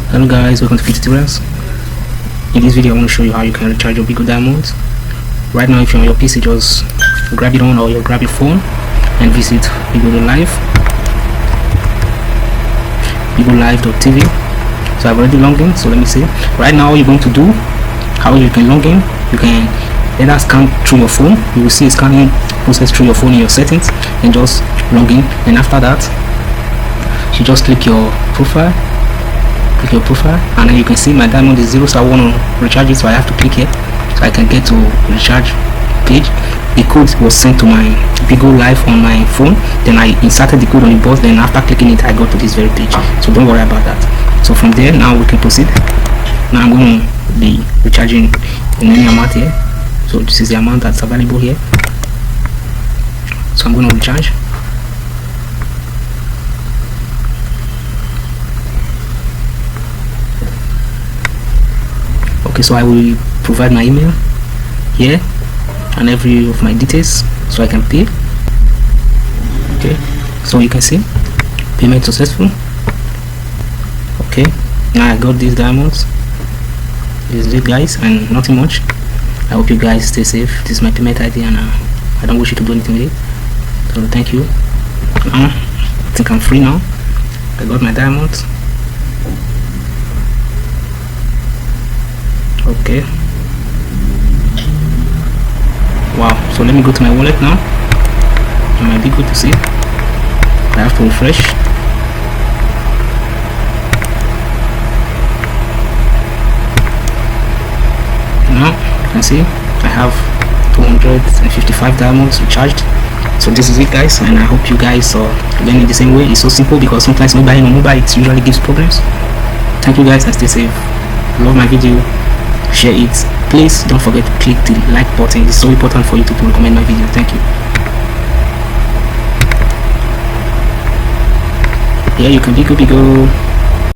Hello guys, welcome to tutorials. In this video I want to show you how you can recharge your Bigo Diamonds. Right now if you're on your PC, just grab it on, or you grab your phone and visit Bigo Live Bigo So I've already logged in, so let me see. Right now you're going to do how you can log in. You can either scan through your phone. You will see a scanning process through your phone in your settings, and just log in. And after that you just click your profile, and then you can see my diamond is 0, so I want to recharge it, so I have to click here so I can get to recharge page. The code was sent to my Bigo Live on my phone, then I inserted the code on the box, then after clicking it I got to this very page, so don't worry about that. So from there, now we can proceed. Now I'm going to be recharging in any amount here, so this is the amount that's available here, so I'm going to recharge. Okay, so I will provide my email here and every of my details so I can pay. Okay, so you can see payment successful. Okay, now I got these diamonds. This is it guys, and nothing much. I hope you guys stay safe. This is my payment ID, and I don't wish you to do anything with it, so thank you. Now I think I'm free now. I got my diamonds. Okay, wow, so let me go to my wallet now. It might be good to see. I have to refresh. Now you can see I have 255 diamonds recharged. So this is it guys, and I hope you guys are learning the same way. It's so simple, because sometimes when buying on mobile it usually gives problems. Thank you guys, and stay safe. Love my video, share it. Please don't forget to click the like button. It's so important for you to recommend my video. Thank you. Yeah, you can Bigo